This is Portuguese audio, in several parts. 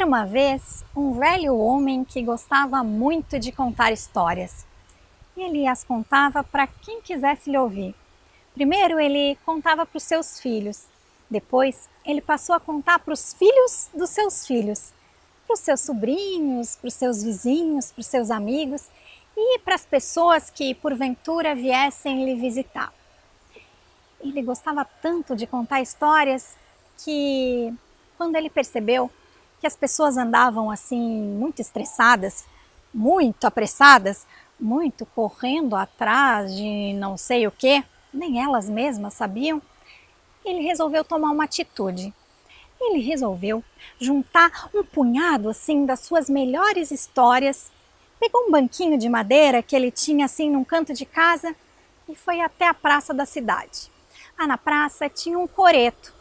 uma vez um velho homem que gostava muito de contar histórias. Ele as contava para quem quisesse lhe ouvir. Primeiro ele contava para os seus filhos, depois ele passou a contar para os filhos dos seus filhos, para os seus sobrinhos, para os seus vizinhos, para os seus amigos e para as pessoas que porventura viessem lhe visitar. Ele gostava tanto de contar histórias que, quando ele percebeu que as pessoas andavam assim muito estressadas, muito apressadas, muito correndo atrás de não sei o que, nem elas mesmas sabiam, ele resolveu tomar uma atitude. Ele resolveu juntar um punhado assim das suas melhores histórias, pegou um banquinho de madeira que ele tinha assim num canto de casa e foi até a praça da cidade. Lá na praça tinha um coreto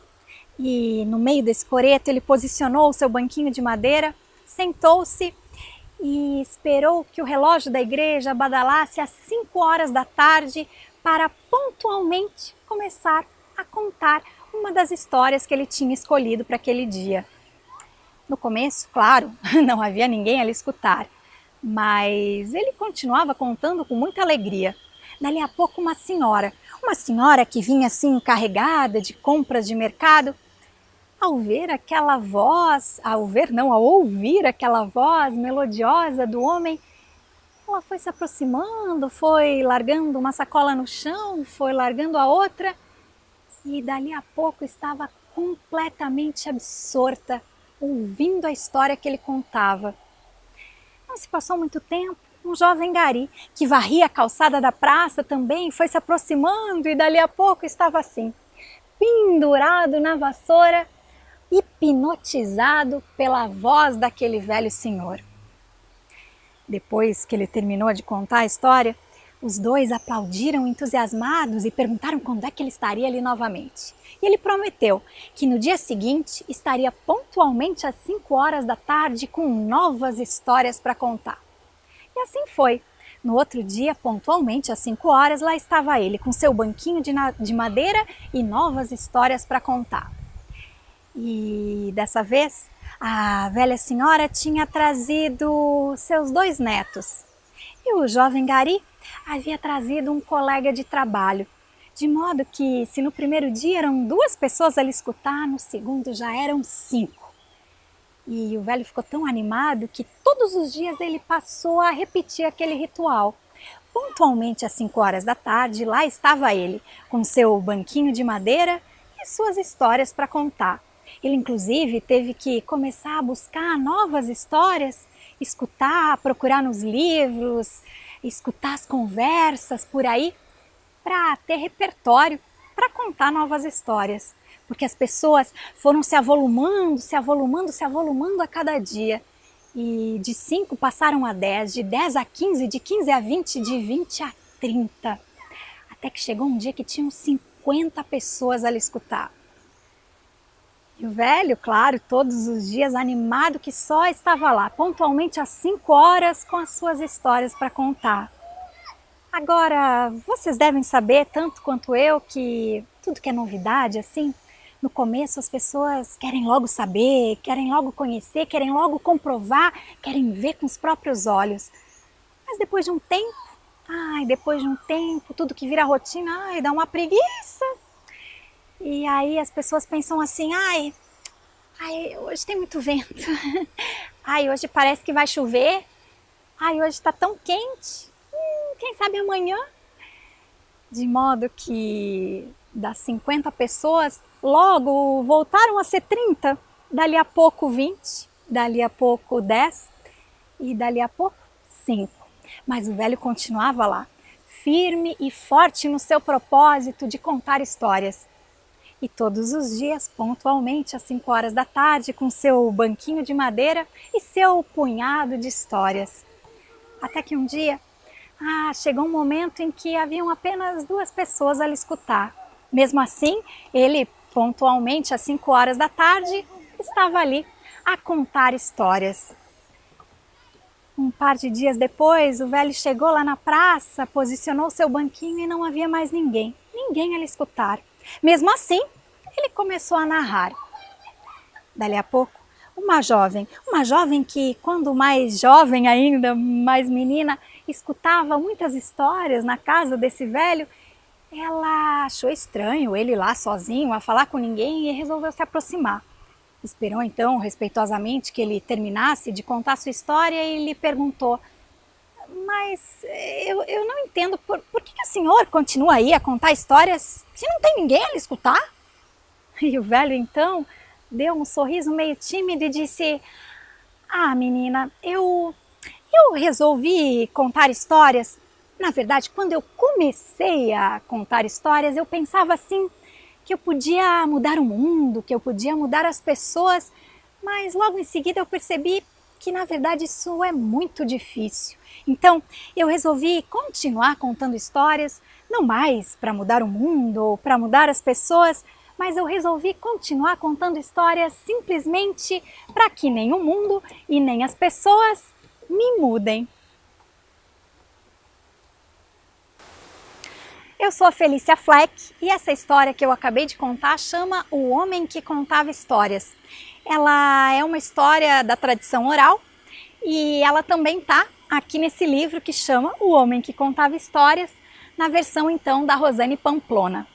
e no meio desse coreto ele posicionou o seu banquinho de madeira, sentou-se e esperou que o relógio da igreja badalasse às 5 horas da tarde para pontualmente começar a contar uma das histórias que ele tinha escolhido para aquele dia. No começo, claro, não havia ninguém a lhe escutar, mas ele continuava contando com muita alegria. Dali a pouco uma senhora que vinha assim carregada de compras de mercado, ao ouvir aquela voz melodiosa do homem, ela foi se aproximando, foi largando uma sacola no chão, foi largando a outra e dali a pouco estava completamente absorta, ouvindo a história que ele contava. Não se passou muito tempo, um jovem gari que varria a calçada da praça também foi se aproximando e dali a pouco estava assim, pendurado na vassoura, hipnotizado pela voz daquele velho senhor. Depois que ele terminou de contar a história, os dois aplaudiram entusiasmados e perguntaram quando é que ele estaria ali novamente. E ele prometeu que no dia seguinte estaria pontualmente às 5 horas da tarde com novas histórias para contar. E assim foi. No outro dia, pontualmente às 5 horas, lá estava ele com seu banquinho de madeira e novas histórias para contar. E dessa vez, a velha senhora tinha trazido seus 2 netos. E o jovem gari havia trazido um colega de trabalho. De modo que, se no primeiro dia eram 2 pessoas a lhe escutar, no segundo já eram 5. E o velho ficou tão animado que todos os dias ele passou a repetir aquele ritual. Pontualmente às 5 horas da tarde, lá estava ele, com seu banquinho de madeira e suas histórias para contar. Ele inclusive teve que começar a buscar novas histórias, escutar, procurar nos livros, escutar as conversas por aí, para ter repertório para contar novas histórias. Porque as pessoas foram se avolumando a cada dia. E de 5 passaram a 10, de 10 a 15, de 15 a 20, de 20 a 30. Até que chegou um dia que tinham 50 pessoas a lhe escutar. E o velho, claro, todos os dias animado que só estava lá, pontualmente às 5 horas com as suas histórias para contar. Agora, vocês devem saber, tanto quanto eu, que tudo que é novidade, assim, no começo as pessoas querem logo saber, querem logo conhecer, querem logo comprovar, querem ver com os próprios olhos. Mas depois de um tempo, tudo que vira rotina, dá uma preguiça. E aí as pessoas pensam assim, hoje tem muito vento, hoje parece que vai chover, hoje está tão quente, quem sabe amanhã? De modo que das 50 pessoas, logo voltaram a ser 30, dali a pouco 20, dali a pouco 10 e dali a pouco 5. Mas o velho continuava lá, firme e forte no seu propósito de contar histórias. E todos os dias, pontualmente às 5 horas da tarde, com seu banquinho de madeira e seu punhado de histórias. Até que um dia, chegou um momento em que haviam apenas 2 pessoas a lhe escutar. Mesmo assim, ele, pontualmente às 5 horas da tarde, estava ali a contar histórias. Um par de dias depois, o velho chegou lá na praça, posicionou seu banquinho e não havia mais ninguém a lhe escutar. Mesmo assim, ele começou a narrar. Dali a pouco, Uma jovem que, quando mais jovem ainda, mais menina, escutava muitas histórias na casa desse velho, ela achou estranho ele lá sozinho, a falar com ninguém, e resolveu se aproximar. Esperou então, respeitosamente, que ele terminasse de contar sua história e lhe perguntou: mas eu não entendo, por que o senhor continua aí a contar histórias se não tem ninguém a lhe escutar? E o velho então deu um sorriso meio tímido e disse: ah, menina, eu resolvi contar histórias. Na verdade, quando eu comecei a contar histórias, eu pensava assim, que eu podia mudar o mundo, que eu podia mudar as pessoas, mas logo em seguida eu percebi que na verdade isso é muito difícil. Então eu resolvi continuar contando histórias, não mais para mudar o mundo ou para mudar as pessoas, mas eu resolvi continuar contando histórias simplesmente para que nem o mundo e nem as pessoas me mudem. Eu sou a Felícia Fleck e essa história que eu acabei de contar chama O Homem que Contava Histórias. Ela é uma história da tradição oral e ela também está aqui nesse livro que chama O Homem que Contava Histórias, na versão então da Rosane Pamplona.